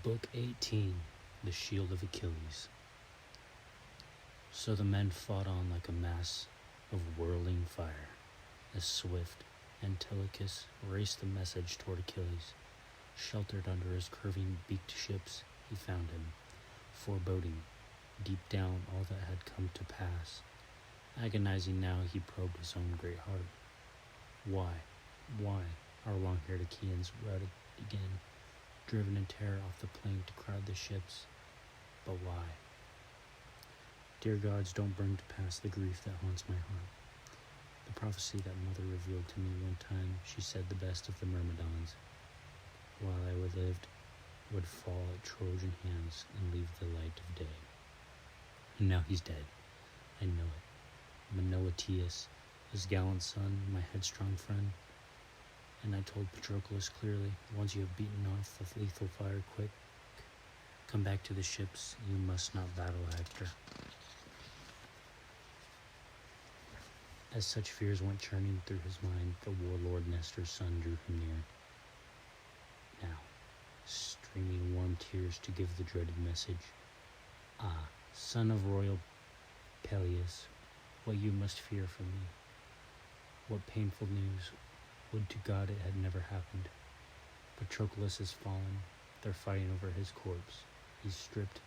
Book 18, The Shield of Achilles. So the men fought on like a mass of whirling fire. As swift, Antilochus raced the message toward Achilles. Sheltered under his curving beaked ships, he found him, foreboding, deep down, all that had come to pass. Agonizing now, he probed his own great heart. Why our long-haired Achaeans routed again, driven in terror off the plain to crowd the ships? But why? Dear gods, don't bring to pass the grief that haunts my heart. The prophecy that mother revealed to me one time, she said the best of the Myrmidons, while I lived, would fall at Trojan hands and leave the light of day. And now he's dead. I know it. Menelaus, his gallant son, my headstrong friend. And I told Patroclus clearly, once you have beaten off the lethal fire, quick, come back to the ships. You must not battle Hector. As such fears went churning through his mind, the warlord Nestor's son drew him near. Now, streaming warm tears to give the dreaded message. Ah, son of royal Peleus, what you must fear from me. What painful news. Would to God it had never happened. Patroclus has fallen. They're fighting over his corpse. He's stripped,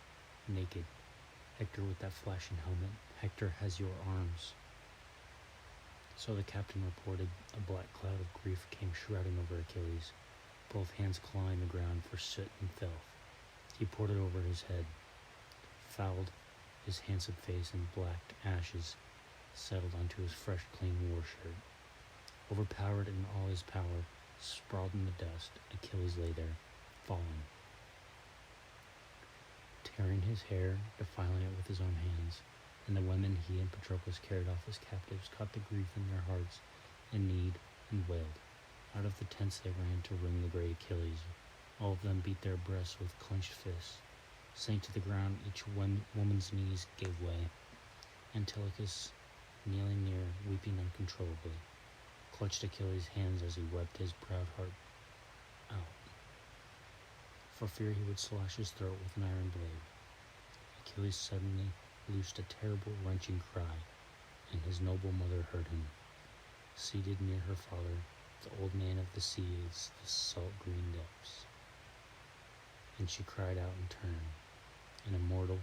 naked. Hector with that flashing helmet. Hector has your arms. So the captain reported. A black cloud of grief came shrouding over Achilles, both hands clawing the ground for soot and filth. He poured it over his head, fouled his handsome face, and black ashes settled onto his fresh, clean war shirt. Overpowered in all his power, sprawled in the dust, Achilles lay there, fallen. Tearing his hair, defiling it with his own hands, and the women he and Patroclus carried off as captives caught the grief in their hearts and kneed and wailed. Out of the tents they ran to wring the great Achilles. All of them beat their breasts with clenched fists. Sank to the ground, each woman's knees gave way. Antilochus, kneeling near, weeping uncontrollably, clutched Achilles' hands as he wept his proud heart out, for fear he would slash his throat with an iron blade. Achilles suddenly loosed a terrible wrenching cry, and his noble mother heard him. Seated near her father, the old man of the seas, the salt green depths. And she cried out in turn, and immortal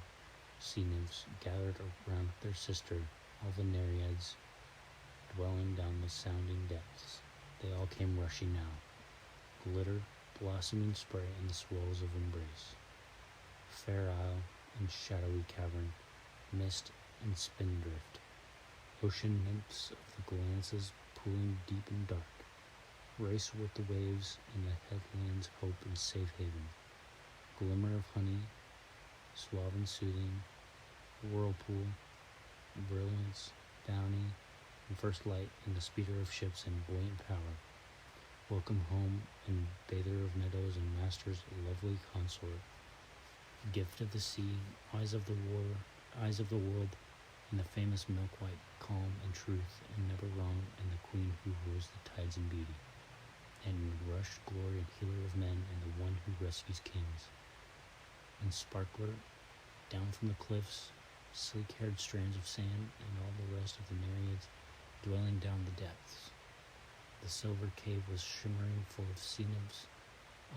sea nymphs gathered around their sister, all the Nereids, dwelling down the sounding depths. They all came rushing now, glitter, blossoming spray in the swells of embrace. Fair isle and shadowy cavern, mist and spindrift, ocean nymphs of the glances pooling deep and dark, race with the waves in the headland's hope and safe haven. Glimmer of honey, suave and soothing, whirlpool, brilliance, bounty, and first light in the speeder of ships and buoyant power. Welcome home, and bather of meadows and master's lovely consort. Gift of the sea, eyes of the world, and the famous milk-white, calm and truth, and never wrong, and the queen who rules the tides in beauty, and in rush, glory, and healer of men, and the one who rescues kings. And sparkler, down from the cliffs, sleek-haired strands of sand, and all the rest of the Nereids dwelling down the depths. The silver cave was shimmering full of sea nymphs,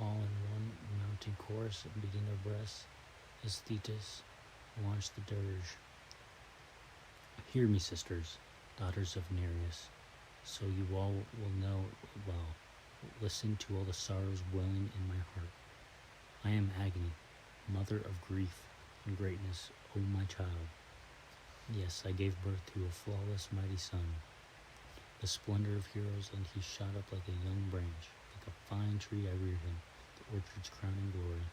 all in one mounting chorus, beating their breasts, as Thetis launched the dirge. Hear me, sisters, daughters of Nereus, so you all will know it well. Listen to all the sorrows welling in my heart. I am agony, mother of grief and greatness, O my child. Yes, I gave birth to a flawless, mighty son, the splendor of heroes, and he shot up like a young branch. Like a fine tree I reared him, the orchard's crowning glory,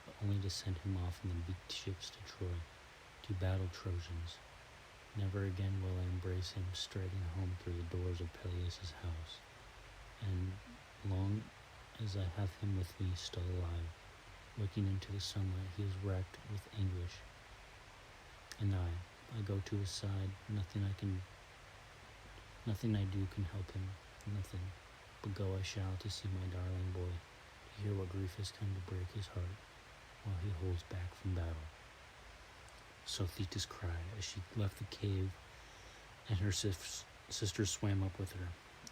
but only to send him off in the beaked ships to Troy, to battle Trojans. Never again will I embrace him striding home through the doors of Peleus' house. And long as I have him with me still alive, looking into the sunlight, he is racked with anguish. And I go to his side. Nothing I do can help him, nothing. But go I shall to see my darling boy, to hear what grief has come to break his heart. while he holds back from battle. So Thetis cried as she left the cave, and her sister swam up with her,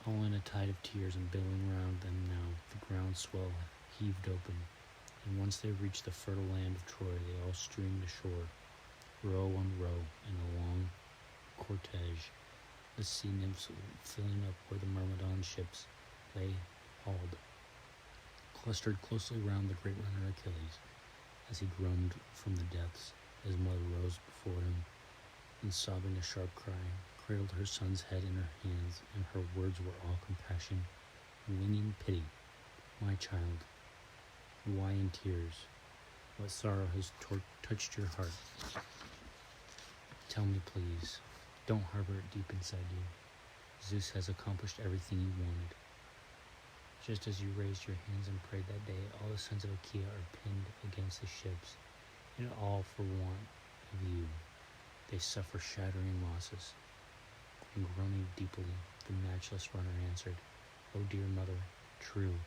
all in a tide of tears and billowing round them now. The groundswell heaved open, and once they reached the fertile land of Troy, they all streamed ashore, row on row, in a long cortege, the sea nymphs filling up where the Myrmidon ships lay hauled, clustered closely round the great runner Achilles, as he groaned from the depths. His mother rose before him, and sobbing a sharp cry, cradled her son's head in her hands, and her words were all compassion, winging pity. My child, why in tears? What sorrow has touched your heart? Tell me, please. Don't harbor it deep inside you. Zeus has accomplished everything you wanted. Just as you raised your hands and prayed that day, all the sons of Achaea are pinned against the ships, and all for want of you. They suffer shattering losses. And groaning deeply, the matchless runner answered, O dear mother, true.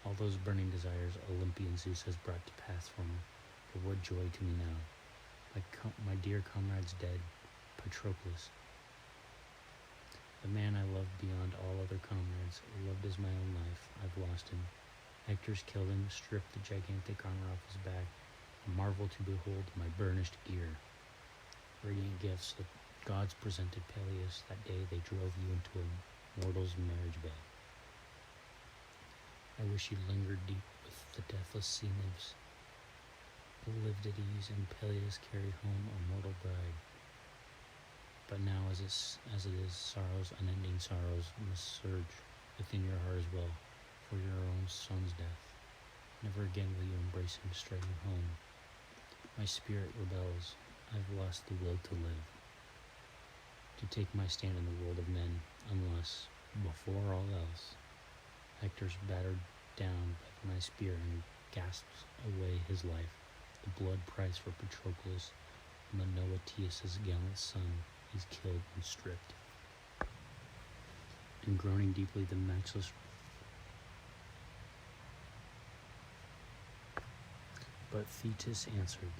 All those burning desires Olympian Zeus has brought to pass for me. But what joy to me now. My dear comrade's dead, Patroclus. The man I loved beyond all other comrades, loved as my own life, I've lost him. Hector's killed him, stripped the gigantic armor off his back, a marvel to behold my burnished gear. Radiant gifts the gods presented Peleus. That day they drove you into a mortal's marriage bed. I wish you lingered deep with the deathless sea nymphs, who lived at ease, and Peleus carried home a mortal bride. But now as it is, sorrows, unending sorrows, must surge within your heart as well, for your own son's death. Never again will you embrace him striding home. My spirit rebels. I've lost the will to live, to take my stand in the world of men, unless, before all else, Hector's battered down by my spear and gasps away his life, the blood price for Patroclus, Menoetius' gallant son, he's killed and stripped. And groaning deeply, the matchless But Thetis answered,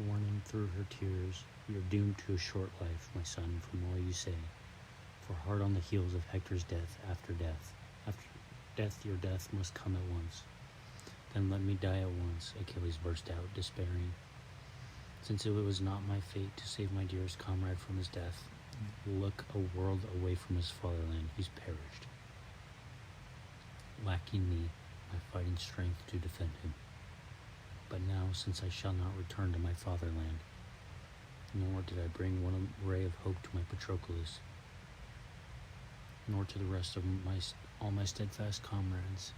warning through her tears, you're doomed to a short life, my son, from all you say. For hard on the heels of Hector's death, after death, your death must come at once. Then let me die at once, Achilles burst out, despairing. Since it was not my fate to save my dearest comrade from his death, look a world away from his fatherland, he's perished, lacking me, my fighting strength to defend him. But now, since I shall not return to my fatherland, nor did I bring one ray of hope to my Patroclus, nor to the rest of all my steadfast comrades,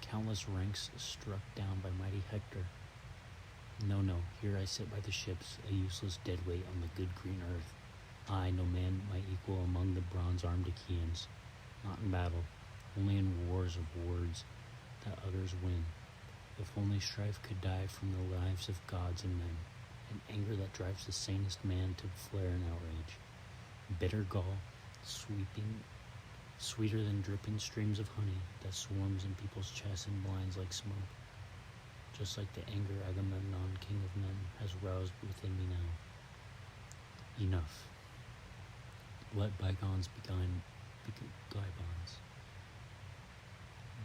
countless ranks struck down by mighty Hector. No, here I sit by the ships, a useless deadweight on the good green earth. I, no man my equal among the bronze-armed Achaeans, not in battle, only in wars of words that others win. If only strife could die from the lives of gods and men, and anger that drives the sanest man to flare in outrage. Bitter gall, sweeter than dripping streams of honey that swarms in people's chests and blinds like smoke. Just like the anger Agamemnon, king of men, has roused within me now. Enough. Let bygones be bygones.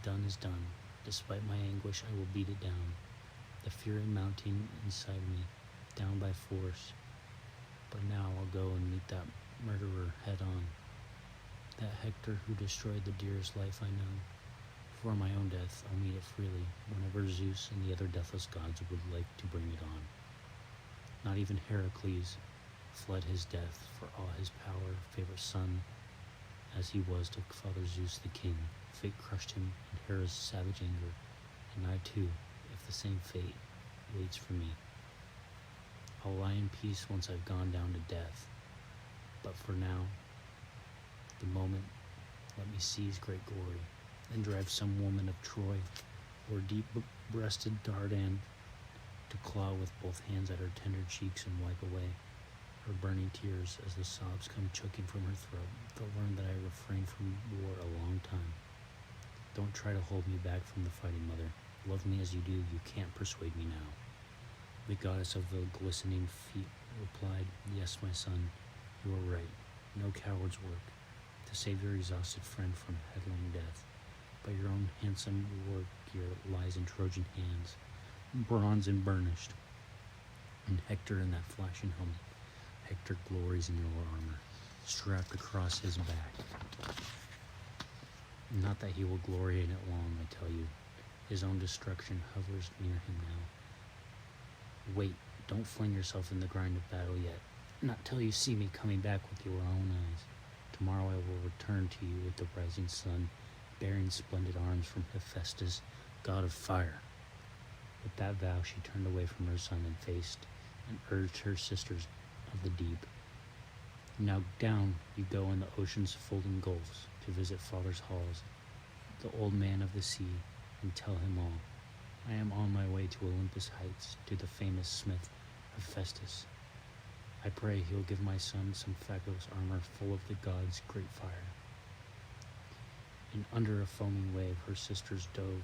Done is done. Despite my anguish, I will beat it down. The fury mounting inside me, down by force. But now I'll go and meet that murderer head on. That Hector who destroyed the dearest life I know. For my own death, I'll meet it freely, whenever Zeus and the other deathless gods would like to bring it on. Not even Heracles fled his death, for all his power, favorite son, as he was to Father Zeus the king. Fate crushed him in Hera's savage anger, and I too, if the same fate waits for me. I'll lie in peace once I've gone down to death, but for now, the moment, let me seize great glory, and drive some woman of Troy, or deep-breasted Dardan, to claw with both hands at her tender cheeks and wipe away her burning tears as the sobs come choking from her throat. They'll learn that I refrained from war a long time. Don't try to hold me back from the fighting, mother. Love me as you do, you can't persuade me now. The goddess of the glistening feet replied, "Yes, my son, you are right. No coward's work to save your exhausted friend from headlong death. But your own handsome war gear lies in Trojan hands, bronze and burnished, and Hector in that flashing helmet. Hector glories in your armor, strapped across his back. Not that he will glory in it long, I tell you. His own destruction hovers near him now. Wait, don't fling yourself in the grind of battle yet. Not till you see me coming back with your own eyes. Tomorrow I will return to you with the rising sun, bearing splendid arms from Hephaestus, god of fire." With that vow she turned away from her son and faced and urged her sisters of the deep. "Now down you go in the ocean's folding gulfs to visit father's halls, the old man of the sea, and tell him all. I am on my way to Olympus heights, to the famous smith Hephaestus. I pray he'll give my son some fabulous armor full of the gods' great fire." And under a foaming wave her sisters dove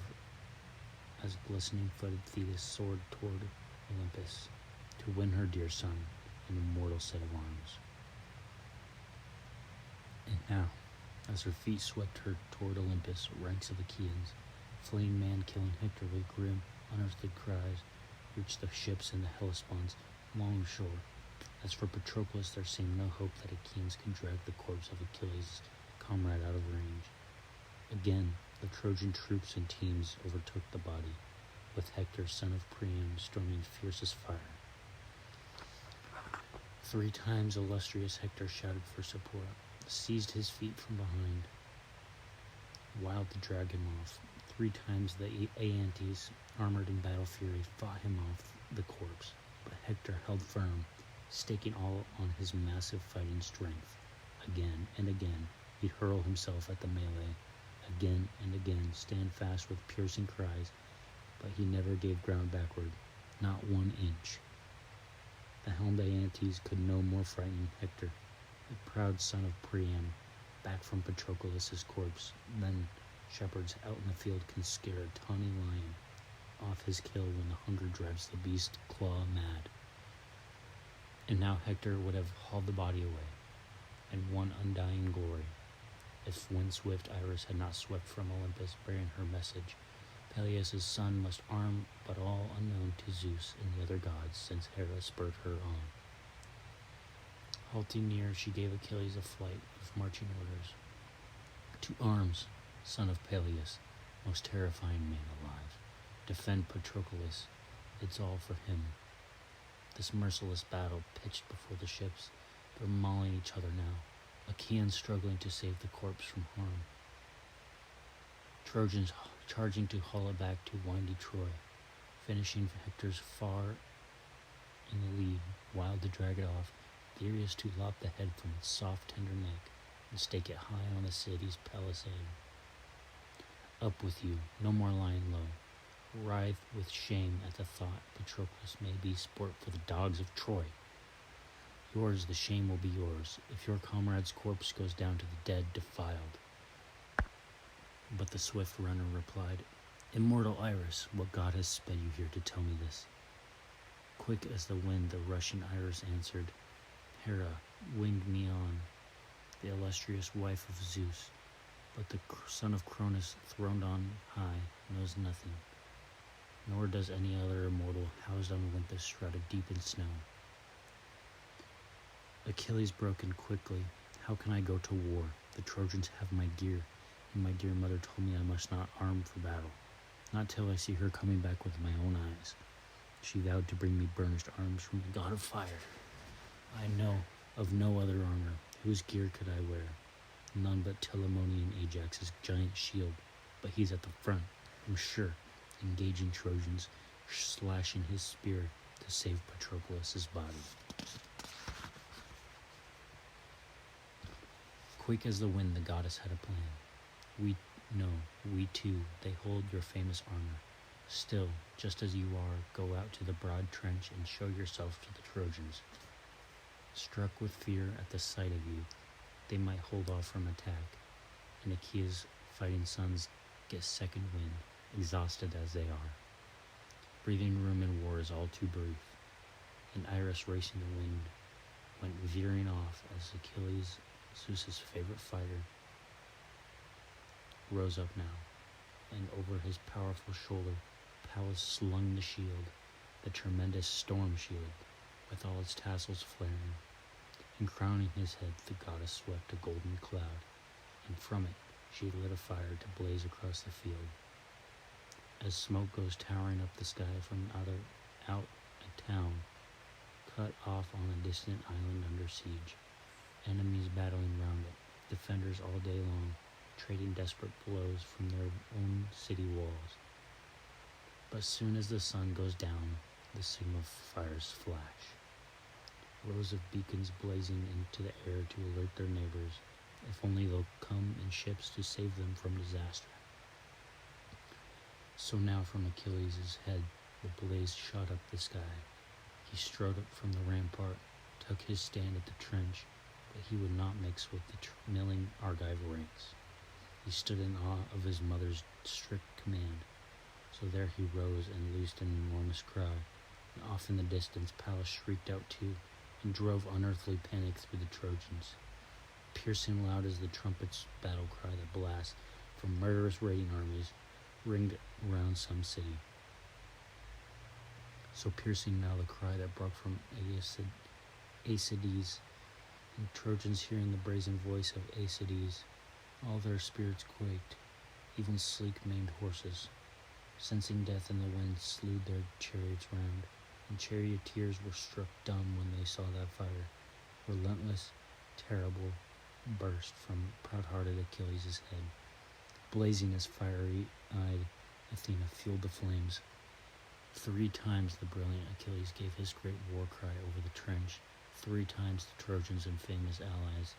as glistening-footed Thetis soared toward Olympus to win her dear son an immortal set of arms. And now, as her feet swept her toward Olympus, ranks of Achaeans, fleeing man-killing Hector with grim, unearthly cries, reached the ships in the Hellespont's long shore. As for Patroclus, there seemed no hope that Achaeans could drag the corpse of Achilles' comrade out of range. Again, the Trojan troops and teams overtook the body, with Hector, son of Priam, storming fiercest fire. 3 times illustrious Hector shouted for support, seized his feet from behind, wild to drag him off. 3 times the Aeantes, armored in battle fury, fought him off the corpse, but Hector held firm, staking all on his massive fighting strength. Again and again he'd hurl himself at the melee, again and again stand fast with piercing cries, but he never gave ground backward, not 1 inch. The helmed Aeantes could no more frighten Hector, the proud son of Priam, back from Patroclus' corpse, than shepherds out in the field can scare a tawny lion off his kill when the hunger drives the beast claw mad. And now Hector would have hauled the body away, and won undying glory, if wind-swift Iris had not swept from Olympus bearing her message. Peleus' son must arm, but all unknown to Zeus and the other gods, since Hera spurred her on. Halting near, she gave Achilles a flight of marching orders. "To arms, son of Peleus, most terrifying man alive. Defend Patroclus, it's all for him." This merciless battle pitched before the ships. They're mauling each other now, Achaeans struggling to save the corpse from harm. Trojans charging to haul it back to windy Troy, finishing Hector's far in the lead, wild to drag it off, furious to lop the head from its soft, tender neck and stake it high on the city's palisade. Up with you, no more lying low. Writhe with shame at the thought Patroclus may be sport for the dogs of Troy. Yours, the shame will be yours, if your comrade's corpse goes down to the dead defiled. But the swift runner replied, "Immortal Iris, what god has sped you here to tell me this?" Quick as the wind, the rushing Iris answered, "Hera winged me on, the illustrious wife of Zeus, but the son of Cronus, throned on high, knows nothing, nor does any other immortal housed on Olympus shrouded deep in snow." Achilles broke in quickly, "How can I go to war? The Trojans have my gear, and my dear mother told me I must not arm for battle, not till I see her coming back with my own eyes. She vowed to bring me burnished arms from the god of fire. I know of no other armor. Whose gear could I wear? None but Telamonian Ajax's giant shield, but he's at the front, I'm sure, engaging Trojans, slashing his spear to save Patroclus' body." Quick as the wind, the goddess had a plan. "We know, we too, they hold your famous armor. Still, just as you are, go out to the broad trench and show yourself to the Trojans. Struck with fear at the sight of you, they might hold off from attack, and Achaea's fighting sons get second wind, exhausted as they are. Breathing room in war is all too brief. and Iris, racing the wind, went veering off as Achilles, Zeus's favorite fighter, rose up now, and over his powerful shoulder, Pallas slung the shield, the tremendous storm shield, with all its tassels flaring, and crowning his head, the goddess swept a golden cloud, and from it she lit a fire to blaze across the field. As smoke goes towering up the sky from out a town, cut off on a distant island under siege, enemies battling round it, defenders all day long, trading desperate blows from their own city walls. But soon as the sun goes down, the signal fires flash, rows of beacons blazing into the air to alert their neighbors, if only they'll come in ships to save them from disaster. So now from Achilles' head the blaze shot up the sky. He strode up from the rampart, took his stand at the trench, but he would not mix with the milling Argive ranks. He stood in awe of his mother's strict command. So there he rose and loosed an enormous cry, and off in the distance Pallas shrieked out too, and drove unearthly panic through the Trojans. Piercing loud as the trumpet's battle cry that blasts from murderous raiding armies ringed around some city. So piercing now the cry that broke from Aeacides, and Trojans hearing the brazen voice of Aeacides, all their spirits quaked, even sleek-maned horses, sensing death in the wind, slewed their chariots round, and charioteers were struck dumb when they saw that fire, relentless, terrible, burst from proud-hearted Achilles' head. Blazing as fiery-eyed Athena fueled the flames. 3 times the brilliant Achilles gave his great war cry over the trench. 3 times the Trojans and famous allies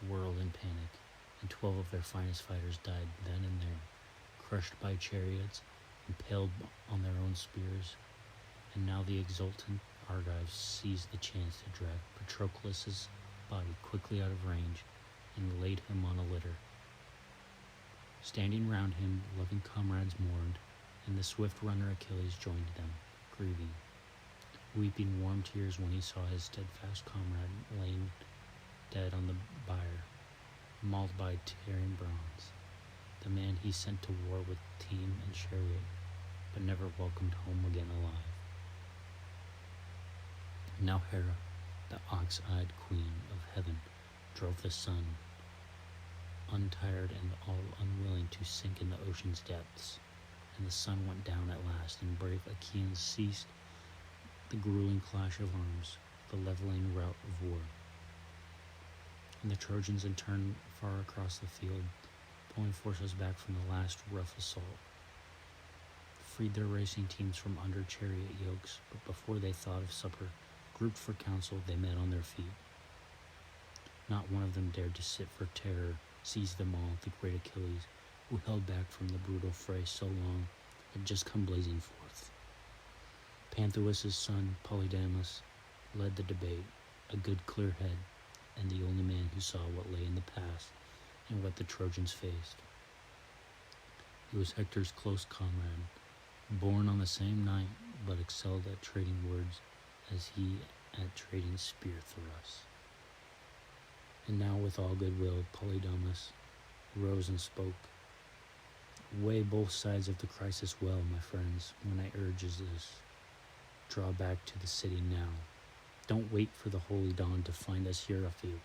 whirled in panic, and 12 of their finest fighters died then and there, crushed by chariots, impaled on their own spears. And now the exultant Argives seized the chance to drag Patroclus' body quickly out of range and laid him on a litter. Standing round him, loving comrades mourned, and the swift runner Achilles joined them, grieving, weeping warm tears when he saw his steadfast comrade laying dead on the bier, mauled by tearing bronze, the man he sent to war with team and chariot, but never welcomed home again alive. Now Hera, the ox-eyed queen of heaven, drove the sun, untired and all unwilling to sink in the ocean's depths, and the sun went down at last, and brave Achaeans ceased the grueling clash of arms, the leveling rout of war. And the Trojans in turn far across the field, pulling forces back from the last rough assault, freed their racing teams from under chariot yokes, but before they thought of supper, grouped for council, they met on their feet. Not one of them dared to sit for terror seized them all. The great Achilles, who held back from the brutal fray so long, had just come blazing forth. Panthous' son, Polydamas, led the debate, a good clear head, and the only man who saw what lay in the past and what the Trojans faced. He was Hector's close comrade, born on the same night, but excelled at trading words as he at trading spear thrusts. And now with all goodwill, Polydamas rose and spoke. Weigh both sides of the crisis well, my friends, when I urge this. Draw back to the city now. Don't wait for the holy dawn to find us here afield.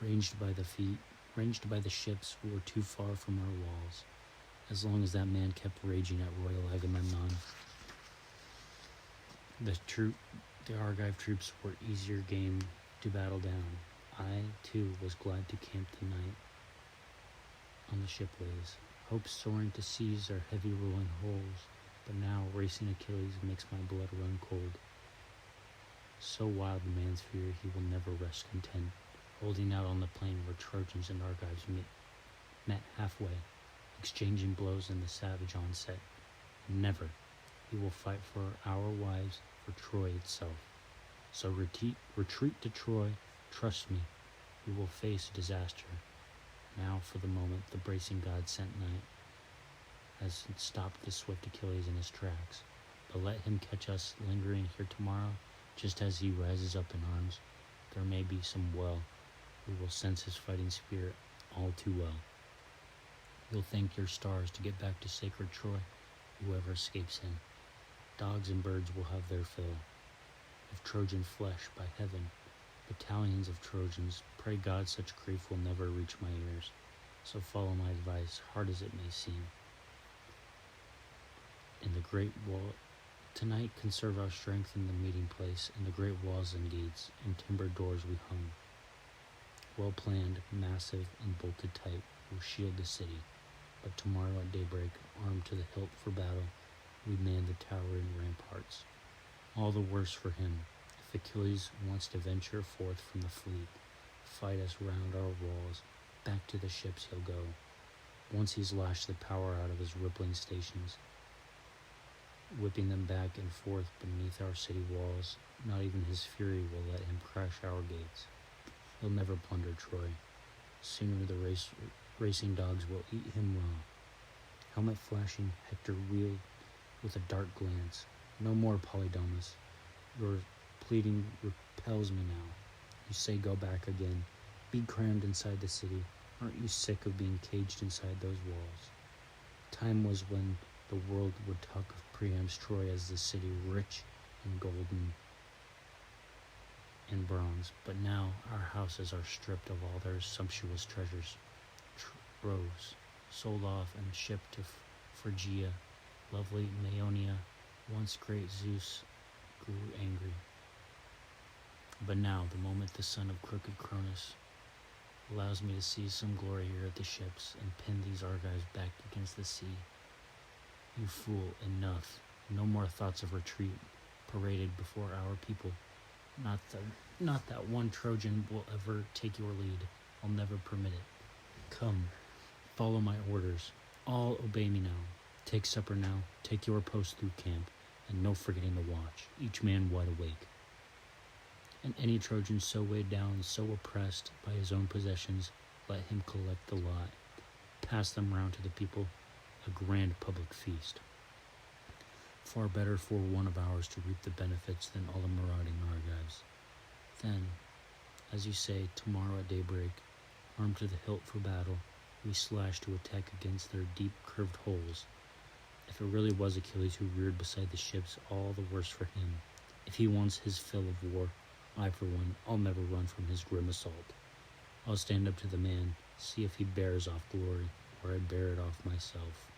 Ranged by the ships, we were too far from our walls, as long as that man kept raging at royal Agamemnon. The Argive troops were easier game to battle down. I, too, was glad to camp tonight on the shipways, hopes soaring to seize their heavy rolling hulls, but now racing Achilles makes my blood run cold. So wild a man's fear, he will never rest content, holding out on the plain where Trojans and Argives met halfway, exchanging blows in the savage onset. Never. He will fight for our wives, for Troy itself. So retreat to Troy. Trust me, we will face disaster. Now, for the moment, the bracing God-sent night has stopped the swift Achilles in his tracks. But let him catch us lingering here tomorrow, Just as he rises up in arms, there may be some well who will sense his fighting spirit all too well. You'll thank your stars to get back to sacred Troy, whoever escapes him. Dogs and birds will have their fill of Trojan flesh by heaven. Battalions of Trojans, pray God such grief will never reach my ears. So follow my advice, hard as it may seem. In the great wall, tonight conserve our strength in the meeting place, in the great walls and deeds, and timbered doors we hung. Well planned, massive, and bolted tight, will shield the city. But tomorrow at daybreak, armed to the hilt for battle, we man the towering ramparts. All the worse for him, if Achilles wants to venture forth from the fleet, fight us round our walls, back to the ships he'll go. Once he's lashed the power out of his rippling stations, whipping them back and forth beneath our city walls, not even his fury will let him crash our gates. He'll never plunder Troy. Sooner the racing dogs will eat him raw. Helmet flashing, Hector wheeled with a dark glance. No more, Polydamas. Your pleading repels me now. You say go back again. Be crammed inside the city. Aren't you sick of being caged inside those walls? Time was when the world would talk of Priam's Troy as the city rich in gold and bronze, but now our houses are stripped of all their sumptuous treasures. Troves, sold off and shipped to Phrygia, lovely Maeonia, once great Zeus, grew angry. But now, the moment the son of crooked Cronus allows me to see some glory here at the ships and pin these Argives back against the sea. You fool, enough. No more thoughts of retreat paraded before our people. Not that one Trojan will ever take your lead. I'll never permit it. Come, follow my orders. All obey me now. Take supper now, take your post through camp, and no forgetting the watch, each man wide awake. And any Trojan so weighed down, so oppressed by his own possessions, let him collect the lot, pass them round to the people, a grand public feast. Far better for one of ours to reap the benefits than all the marauding Argives. Then, as you say, tomorrow at daybreak, armed to the hilt for battle, we slash to attack against their deep curved holes. If it really was Achilles who reared beside the ships, all the worse for him. If he wants his fill of war, I for one, I'll never run from his grim assault. I'll stand up to the man, see if he bears off glory, or I bear it off myself.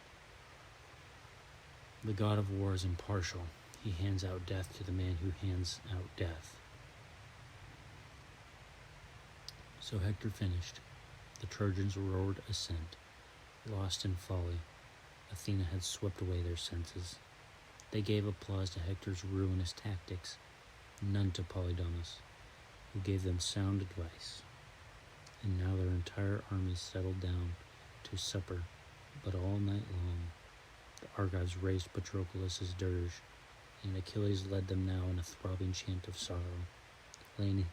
The god of war is impartial. He hands out death to the man who hands out death. So Hector finished. The Trojans roared assent. Lost in folly, Athena had swept away their senses. They gave applause to Hector's ruinous tactics, none to Polydamas, who gave them sound advice. And now their entire army settled down to supper, but all night long the Argives raised Patroclus' dirge, and Achilles led them now in a throbbing chant of sorrow, laying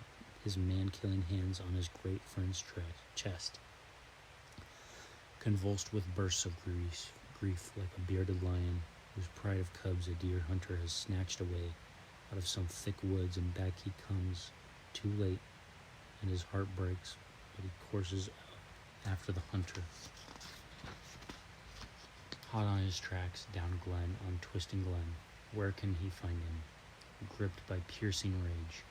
his man-killing hands on his great friend's chest. Convulsed with bursts of grief like a bearded lion, whose pride of cubs a deer hunter has snatched away out of some thick woods, and back he comes, too late, and his heart breaks, but he courses after the hunter. Hot on his tracks, down glen on twisting glen, where can he find him? Gripped by piercing rage.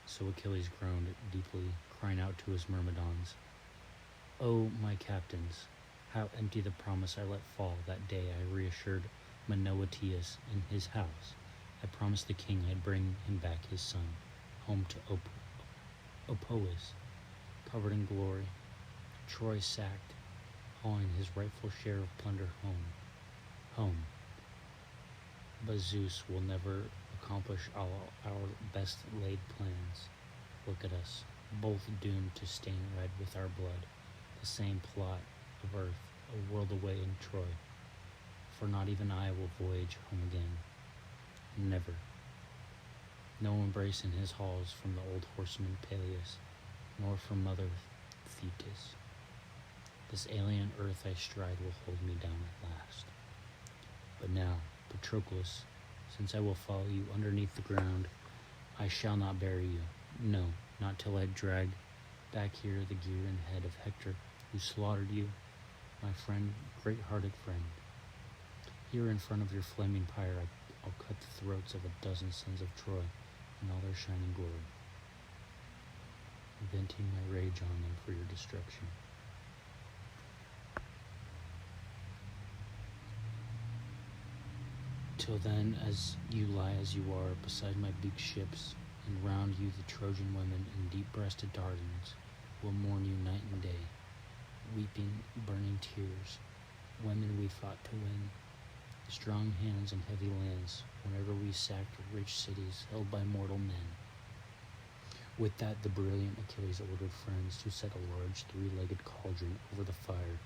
So Achilles groaned deeply, crying out to his Myrmidons, "O my captains, how empty the promise I let fall that day I reassured Menoetius in his house. I promised the king I'd bring him back his son, home to Opois, covered in glory, Troy sacked, hauling his rightful share of plunder home. But Zeus will never accomplish all our best laid plans. Look at us, both doomed to stain red with our blood, the same plot of earth, a world away in Troy. For not even I will voyage home again. Never. No embrace in his halls from the old horseman Peleus, nor from mother Thetis. This alien earth I stride will hold me down at last. But now, Patroclus, since I will follow you underneath the ground, I shall not bury you. No, not till I drag back here the gear and head of Hector, who slaughtered you, my friend, great-hearted friend. Here in front of your flaming pyre, I'll cut the throats of a dozen sons of Troy in all their shining glory, venting my rage on them for your destruction. Till then, as you lie as you are beside my big ships, and round you the Trojan women in deep-breasted Dardans will mourn you night and day, weeping, burning tears, women we fought to win, strong hands and heavy lands, whenever we sacked rich cities held by mortal men. With that, the brilliant Achilles ordered friends to set a large three-legged cauldron over the fire,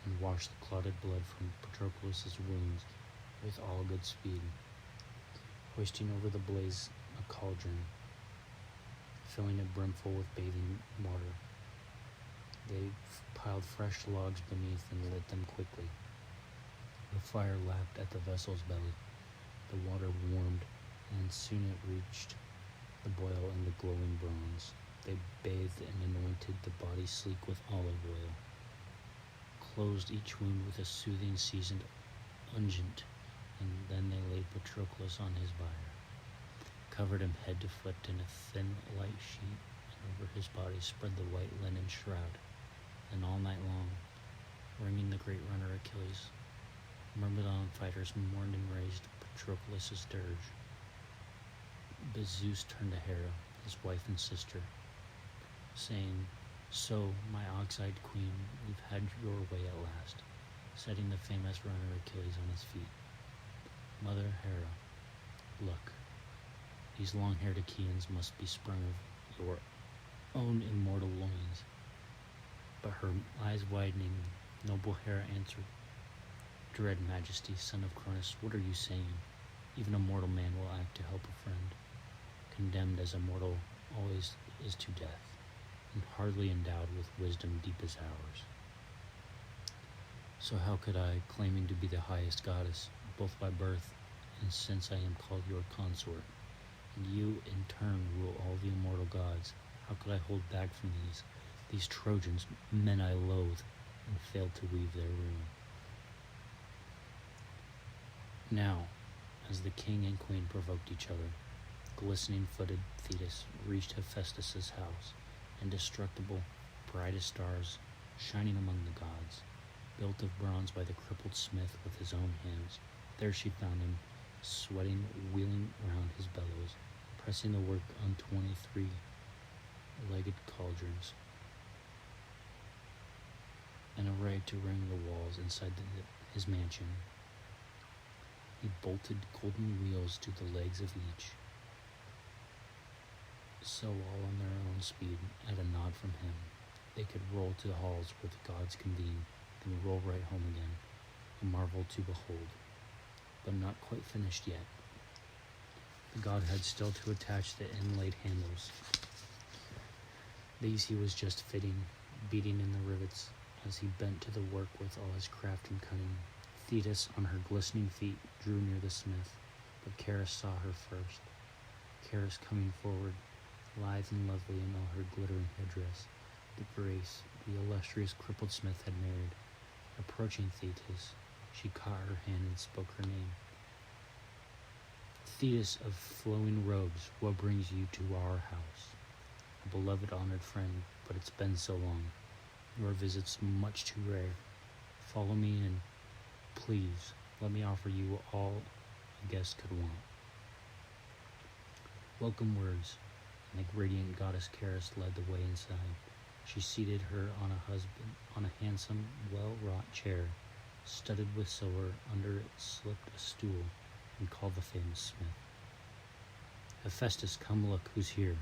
and wash the clotted blood from Patroclus' wounds with all good speed. Hoisting over the blaze a cauldron, filling it brimful with bathing water, they piled fresh logs beneath and lit them quickly. The fire lapped at the vessel's belly. The water warmed, and soon it reached the boil in the glowing bronze. They bathed and anointed the body sleek with olive oil, closed each wound with a soothing seasoned unguent, and then they laid Patroclus on his bier, covered him head to foot in a thin, light sheet, and over his body spread the white linen shroud. And all night long, ringing the great runner Achilles, Myrmidon fighters mourned and raised Patroclus' dirge. But Zeus turned to Hera, his wife and sister, saying, "So, my ox-eyed queen, you've had your way at last," setting the famous runner Achilles on his feet. "Mother Hera, look, these long-haired Achaeans must be sprung of your own immortal loins." But her eyes widening, noble Hera answered, "Dread Majesty, son of Cronus, what are you saying? Even a mortal man will act to help a friend, condemned as a mortal always is to death, and hardly endowed with wisdom deep as ours. So how could I, claiming to be the highest goddess, both by birth and since I am called your consort, and you in turn rule all the immortal gods, how could I hold back from these Trojans, men I loathe, and fail to weave their ruin?" Now, as the king and queen provoked each other, glistening-footed Thetis reached Hephaestus' house, indestructible, bright as stars, shining among the gods, built of bronze by the crippled smith with his own hands. There she found him, sweating, wheeling round his bellows, pressing the work on 23-legged cauldrons, an array to ring the walls inside his mansion. He bolted golden wheels to the legs of each, so all on their own speed, at a nod from him, they could roll to the halls where the gods convene, and roll right home again, a marvel to behold. But not quite finished yet. The god had still to attach the inlaid handles. These he was just fitting, beating in the rivets, as he bent to the work with all his craft and cunning. Thetis, on her glistening feet, drew near the smith, but Charis saw her first. Charis coming forward, lithe and lovely in all her glittering headdress, the grace the illustrious crippled smith had married. Approaching Thetis, she caught her hand and spoke her name. "Thetis of flowing robes, what brings you to our house? A beloved honored friend, but it's been so long. Your visit's much too rare. Follow me and please, let me offer you all a guest could want." Welcome words, and the radiant goddess Charis led the way inside. She seated her on a handsome, well-wrought chair, studded with silver. Under it slipped a stool, and called the famous smith. "Hephaestus, come look, who's here.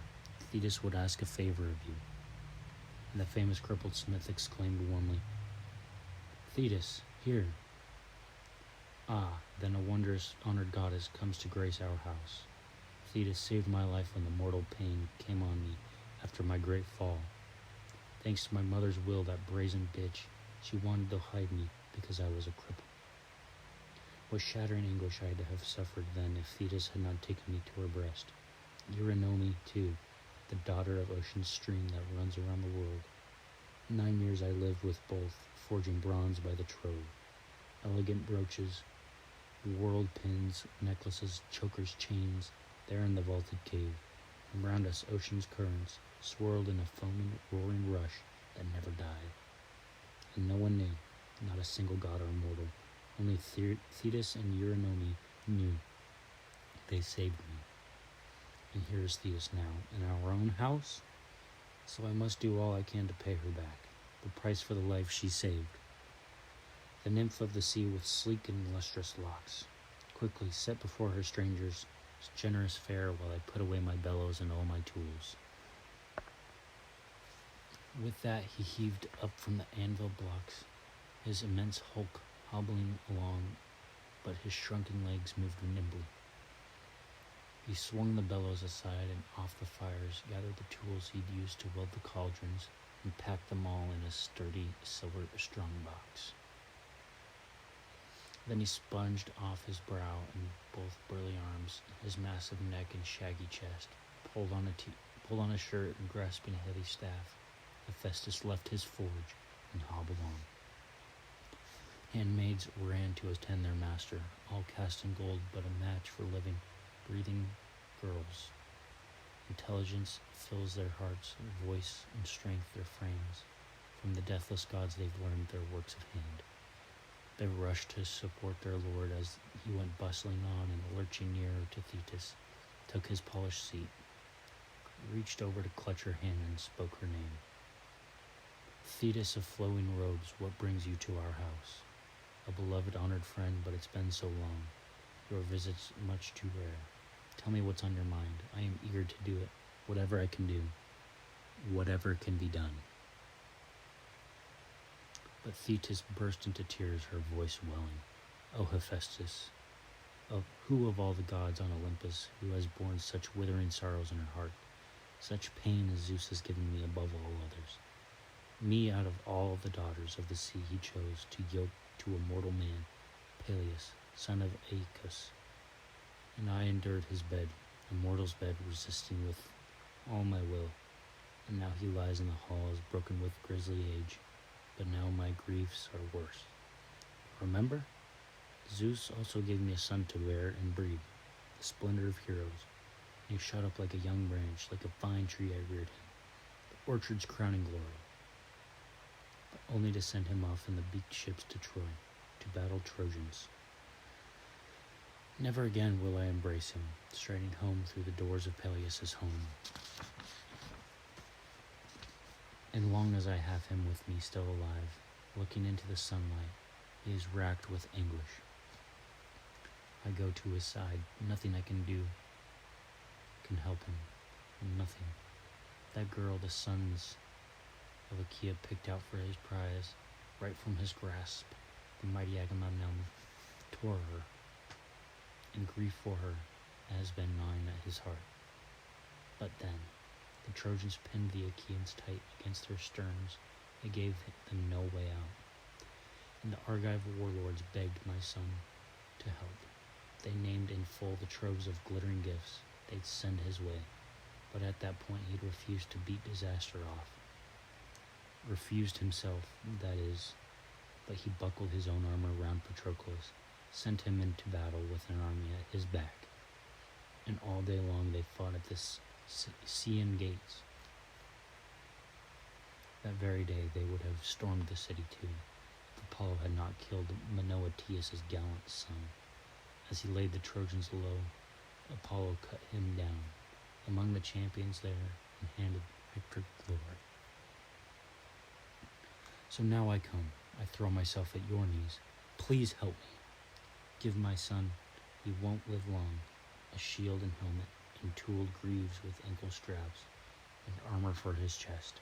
Thetis would ask a favor of you." And the famous crippled smith exclaimed warmly, "Thetis, here. Ah, then a wondrous honored goddess comes to grace our house. Thetis saved my life when the mortal pain came on me after my great fall. Thanks to my mother's will, that brazen bitch, she wanted to hide me because I was a cripple. What shattering anguish I'd have suffered then if Thetis had not taken me to her breast. Eurynome, too, the daughter of Ocean's stream that runs around the world. 9 years I lived with both, forging bronze by the trove. Elegant brooches, whorled pins, necklaces, chokers, chains, there in the vaulted cave. And round us ocean's currents swirled in a foaming, roaring rush that never died. And no one knew, not a single god or mortal. Only Thetis and Eurynome knew. They saved me. And here is Thetis now, in our own house. So I must do all I can to pay her back, the price for the life she saved. The nymph of the sea with sleek and lustrous locks, quickly set before her strangers generous fare while I put away my bellows and all my tools. With that he heaved up from the anvil blocks, his immense hulk hobbling along, but his shrunken legs moved nimbly. He swung the bellows aside and off the fires, gathered the tools he'd used to weld the cauldrons, and packed them all in a sturdy silver strong-box. Then he sponged off his brow and both burly arms, his massive neck and shaggy chest, pulled on a shirt, and grasping a heavy staff, Hephaestus left his forge and hobbled on. Handmaids ran to attend their master, all cast in gold but a match for living, breathing girls. Intelligence fills their hearts, voice and strength their frames. From the deathless gods they've learned their works of hand. They rushed to support their lord as he went bustling on and lurching nearer to Thetis, took his polished seat, reached over to clutch her hand and spoke her name. Thetis of flowing robes, what brings you to our house? A beloved, honored friend, but it's been so long. Your visit's much too rare. Tell me what's on your mind. I am eager to do it. Whatever I can do. Whatever can be done. But Thetis burst into tears, her voice welling. O Hephaestus, who of all the gods on Olympus, who has borne such withering sorrows in her heart, such pain as Zeus has given me above all others? Me out of all the daughters of the sea he chose to yoke to a mortal man, Peleus, son of Aeacus. And I endured his bed, a mortal's bed, resisting with all my will. And now he lies in the halls, broken with grisly age. But now my griefs are worse. Remember? Zeus also gave me a son to bear and breed, the splendor of heroes. And he shot up like a young branch, like a fine tree I reared him, the orchard's crowning glory. But only to send him off in the beaked ships to Troy, to battle Trojans. Never again will I embrace him, striding home through the doors of Peleus' home. And long as I have him with me still alive, looking into the sunlight, he is racked with anguish. I go to his side, nothing I can do can help him, nothing. That girl the sons of Achaea picked out for his prize, right from his grasp, the mighty Agamemnon tore her, and grief for her has been gnawing at his heart. But then, the Trojans pinned the Achaeans tight against their sterns. It gave them no way out. And the Argive warlords begged my son to help. They named in full the troves of glittering gifts they'd send his way. But at that point he'd refused to beat disaster off. Refused himself, that is. But he buckled his own armor round Patroclus, sent him into battle with an army at his back. And all day long they fought at the Scaean gates. That very day they would have stormed the city too, if Apollo had not killed Menoetius' gallant son. As he laid the Trojans low, Apollo cut him down among the champions there and handed Hector glory. So now I come, I throw myself at your knees. Please help me. Give my son, he won't live long, a shield and helmet, and tooled greaves with ankle straps, and armor for his chest.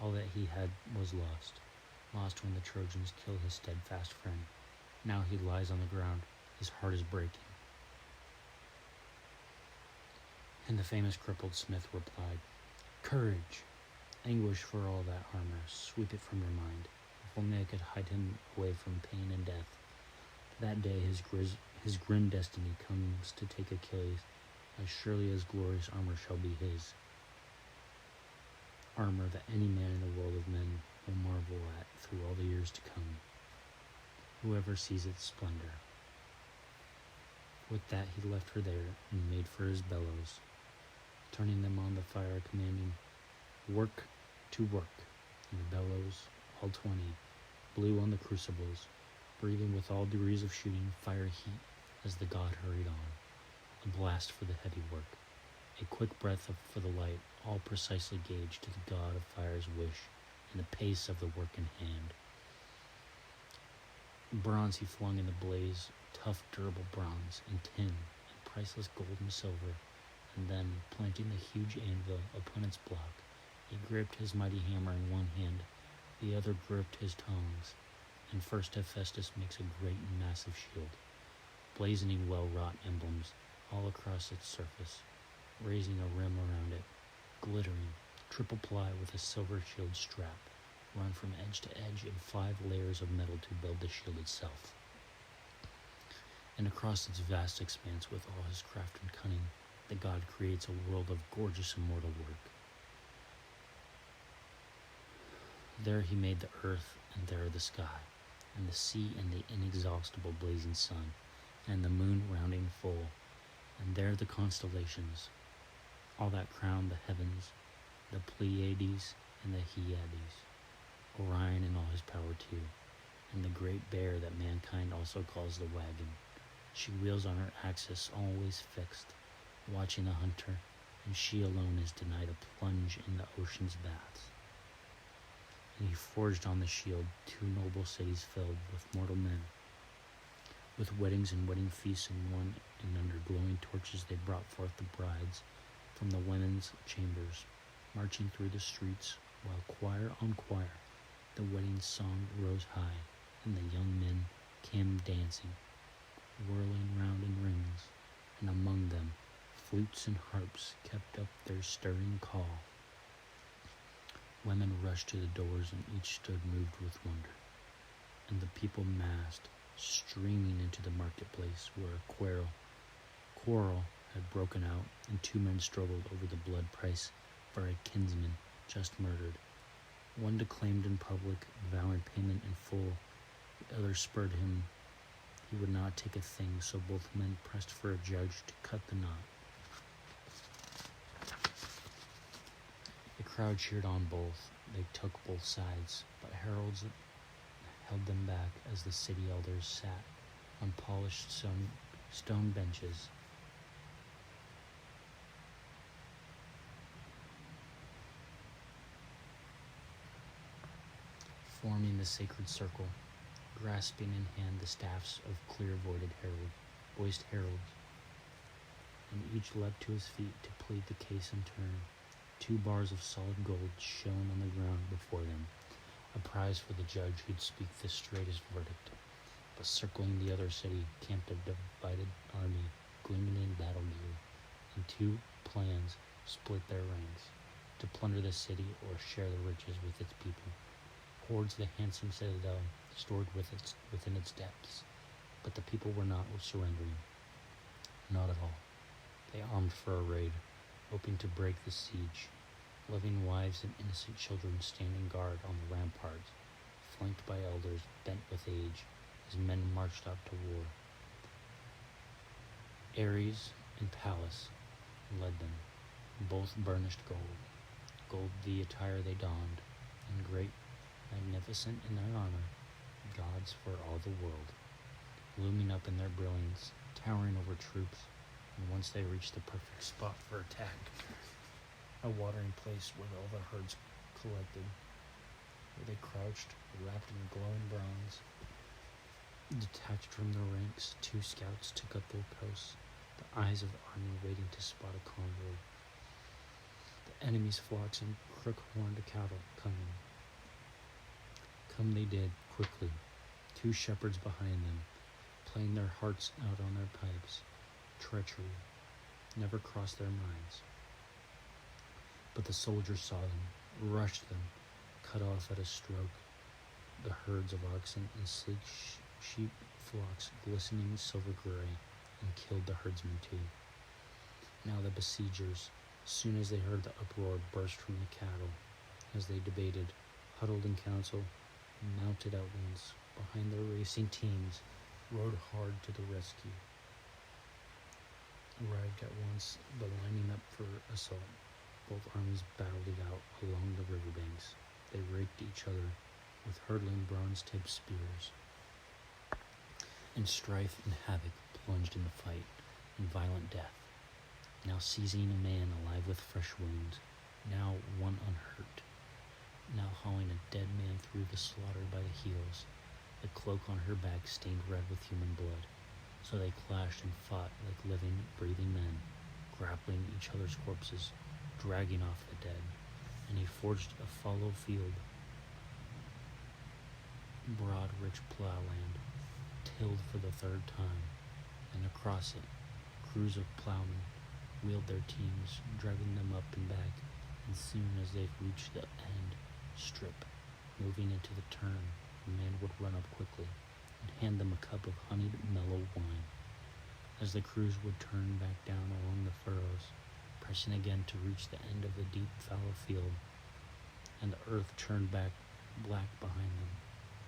All that he had was lost when the Trojans killed his steadfast friend. Now he lies on the ground, his heart is breaking. And the famous crippled smith replied, Courage! Anguish for all that armor, sweep it from your mind. If only I could hide him away from pain and death. That day his His grim destiny comes to take Achilles, as surely as glorious armor shall be his. Armor that any man in the world of men will marvel at through all the years to come, whoever sees its splendor. With that he left her there and made for his bellows, turning them on the fire, commanding, "Work to work." And the bellows, all 20, blew on the crucibles, breathing with all degrees of shooting fire heat as the god hurried on. A blast for the heavy work, a quick breath for the light, all precisely gauged to the god of fire's wish and the pace of the work in hand. Bronze he flung in the blaze, tough, durable bronze, and tin, and priceless gold and silver, and then, planting the huge anvil upon its block, he gripped his mighty hammer in one hand, the other gripped his tongs, and first Hephaestus makes a great and massive shield, blazoning well-wrought emblems all across its surface, raising a rim around it, glittering, triple ply with a silver shield strap, run from edge to edge in 5 layers of metal to build the shield itself. And across its vast expanse, with all his craft and cunning, the god creates a world of gorgeous immortal work. There he made the earth, and there the sky, and the sea, and the inexhaustible blazing sun, and the moon rounding full, and there the constellations, all that crown the heavens, the Pleiades and the Hyades, Orion in all his power too, and the great bear that mankind also calls the wagon. She wheels on her axis, always fixed, watching the hunter, and she alone is denied a plunge in the ocean's baths. And he forged on the shield 2 noble cities filled with mortal men. With weddings and wedding feasts in one, and under glowing torches they brought forth the brides from the women's chambers, marching through the streets, while choir on choir the wedding song rose high, and the young men came dancing, whirling round in rings, and among them flutes and harps kept up their stirring call. Women rushed to the doors, and each stood moved with wonder, and the people massed, streaming into the marketplace, where a quarrel had broken out, and 2 men struggled over the blood price for a kinsman just murdered. One declaimed in public, vowing payment in full. The other spurred him he would not take a thing, so both men pressed for a judge to cut the knot. The crowd cheered on both. They took both sides, but heralds held them back as the city elders sat on polished stone benches. Forming the sacred circle, grasping in hand the staffs of voiced heralds, and each leapt to his feet to plead the case in turn. 2 bars of solid gold shone on the ground before them, a prize for the judge who'd speak the straightest verdict. But circling the other city camped a divided army, gleaming in battle gear, and 2 plans split their ranks, to plunder the city or share the riches with its people. Hoards the handsome citadel stored within its depths, but the people were not surrendering. Not at all. They armed for a raid, hoping to break the siege. Loving wives and innocent children standing guard on the ramparts, flanked by elders bent with age, as men marched out to war. Ares and Pallas led them, both burnished gold the attire they donned, and great, magnificent in their honor, gods for all the world, looming up in their brilliance, towering over troops, and once they reached the perfect spot for attack, a watering place where all the herds collected, where they crouched, wrapped in glowing bronze. Detached from their ranks, 2 scouts took up their posts, the eyes of the army waiting to spot a convoy. The enemy's flocks and crook-horned cattle coming. Come they did, quickly, 2 shepherds behind them, playing their hearts out on their pipes. Treachery never crossed their minds. But the soldiers saw them, rushed them, cut off at a stroke the herds of oxen and sleek sheep flocks glistening silver gray, and killed the herdsmen too. Now the besiegers, soon as they heard the uproar, burst from the cattle. As they debated, huddled in council, mounted at once behind their racing teams, rode hard to the rescue. Arrived at once, the lining up for assault. Both armies battled it out along the riverbanks. They raked each other with hurtling bronze-tipped spears. And strife and havoc plunged in the fight, in violent death. Now seizing a man alive with fresh wounds, now one unhurt, now hauling a dead man through the slaughter by the heels, the cloak on her back stained red with human blood. So they clashed and fought like living, breathing men, grappling each other's corpses, dragging off the dead. And he forged a fallow field, broad, rich plowland, tilled for the third time, and across it, crews of plowmen wheeled their teams, driving them up and back, and soon as they reached the end strip, moving into the turn, the man would run up quickly and hand them a cup of honeyed mellow wine. As the crews would turn back down along the furrows, pressing again to reach the end of the deep fallow field, and the earth turned back black behind them,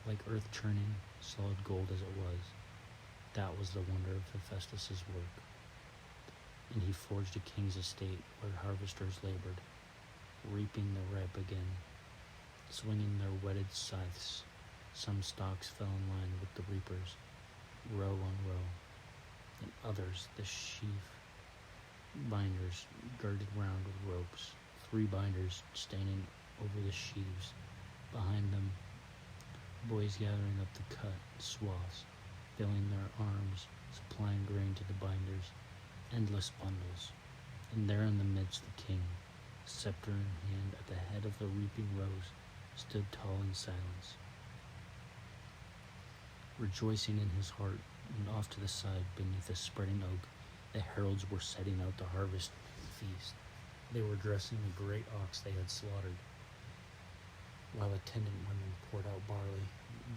like earth churning, solid gold as it was. That was the wonder of Hephaestus' work. And he forged a king's estate where harvesters labored, reaping the ripe again, swinging their whetted scythes. Some stalks fell in line with the reapers, row on row, and others the sheaf binders girded round with ropes, 3 binders standing over the sheaves. Behind them, boys gathering up the cut swaths, filling their arms, supplying grain to the binders, endless bundles. And there in the midst the king, scepter in hand at the head of the reaping rows, stood tall in silence, rejoicing in his heart. And off to the side, beneath a spreading oak, the heralds were setting out the harvest feast. They were dressing a great ox they had slaughtered, while attendant women poured out barley,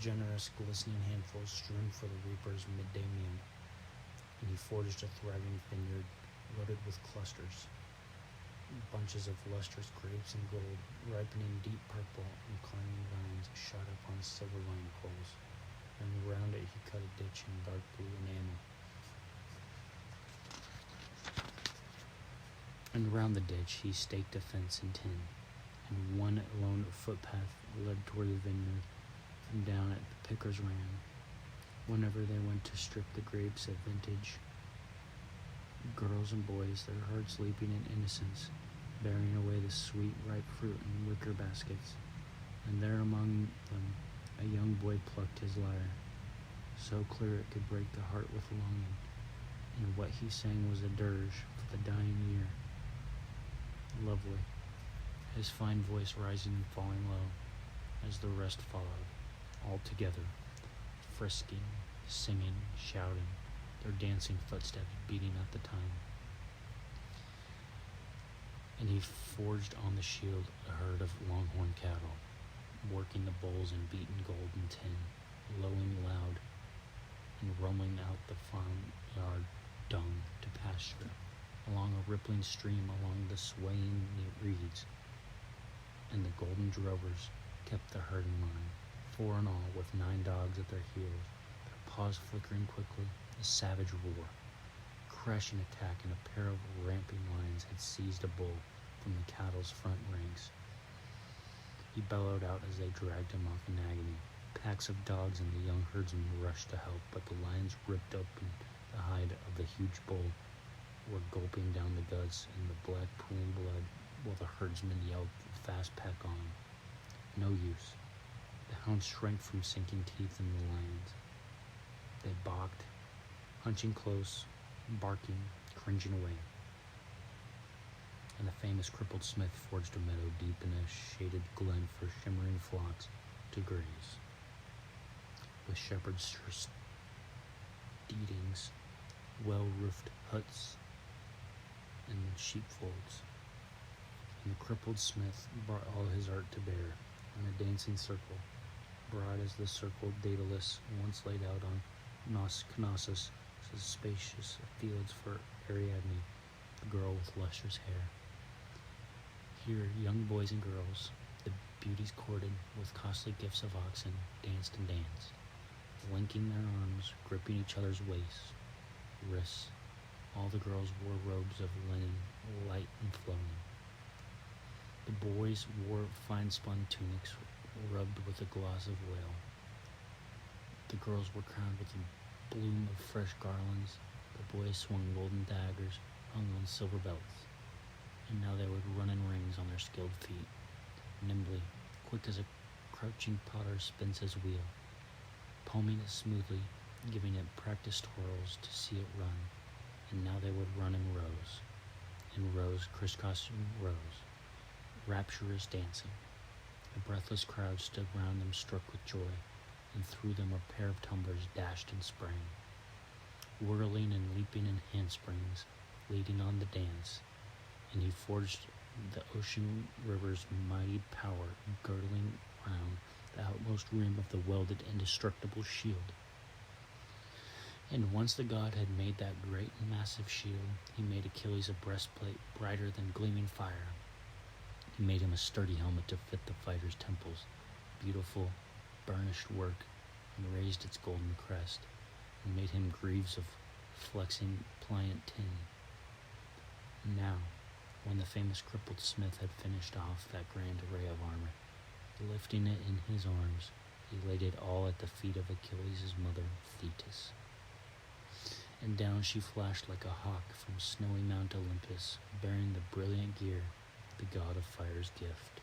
generous, glistening handfuls strewn for the reaper's midday meal. And he forged a thriving vineyard loaded with clusters, bunches of lustrous grapes and gold, ripening deep purple, and climbing vines shot up on silver line poles. And around it he cut a ditch in dark blue enamel. And around the ditch he staked a fence in tin, and one lone footpath led toward the vineyard, and down it the pickers ran. Whenever they went to strip the grapes of vintage, girls and boys, their hearts leaping in innocence, bearing away the sweet, ripe fruit in wicker baskets. And there among them a young boy plucked his lyre, so clear it could break the heart with longing, and what he sang was a dirge for the dying year. Lovely, his fine voice rising and falling low, as the rest followed, all together, frisking, singing, shouting, their dancing footsteps beating at the time. And he forged on the shield a herd of longhorn cattle, working the bulls in beaten gold and tin, lowing loud, and rumbling out the farmyard dung to pasture, along a rippling stream along the swaying reeds. And the golden drovers kept the herd in line, 4 in all, with 9 dogs at their heels, their paws flickering quickly, a savage roar. Crashing attack, and a pair of ramping lions had seized a bull from the cattle's front ranks. He bellowed out as they dragged him off in agony. Packs of dogs and the young herdsmen rushed to help, but the lions ripped open the hide of the huge bull, were gulping down the guts and the black pooling blood, while the herdsmen yelled, "Fast pack on." No use. The hounds shrank from sinking teeth in the lions. They balked, hunching close, barking, cringing away. And the famous crippled smith forged a meadow deep in a shaded glen for shimmering flocks to graze, with shepherds' steedings, well-roofed huts, and sheepfolds. And the crippled smith brought all his art to bear on a dancing circle, broad as the circle Daedalus once laid out on Knossos, spacious fields for Ariadne, the girl with lustrous hair. Here, young boys and girls, the beauties courted with costly gifts of oxen, danced and danced, linking their arms, gripping each other's waists, wrists. All the girls wore robes of linen, light and flowing. The boys wore fine-spun tunics rubbed with the gloss of oil. The girls were crowned with a bloom of fresh garlands. The boys swung golden daggers hung on silver belts. And now they would run in rings on their skilled feet, nimbly, quick as a crouching potter spins his wheel, palming it smoothly, giving it practiced twirls to see it run. And now they would run in rows, crisscrossing rows, rapturous dancing. A breathless crowd stood round them, struck with joy, and through them a pair of tumblers dashed and sprang, whirling and leaping in handsprings, leading on the dance. And he forged the ocean river's mighty power, girdling round the outmost rim of the welded indestructible shield. And once the god had made that great and massive shield, he made Achilles a breastplate brighter than gleaming fire. He made him a sturdy helmet to fit the fighter's temples, beautiful, burnished work, and raised its golden crest, and made him greaves of flexing pliant tin. And now, when the famous crippled smith had finished off that grand array of armor, lifting it in his arms, he laid it all at the feet of Achilles' mother, Thetis. And down she flashed like a hawk from snowy Mount Olympus, bearing the brilliant gear, the god of fire's gift.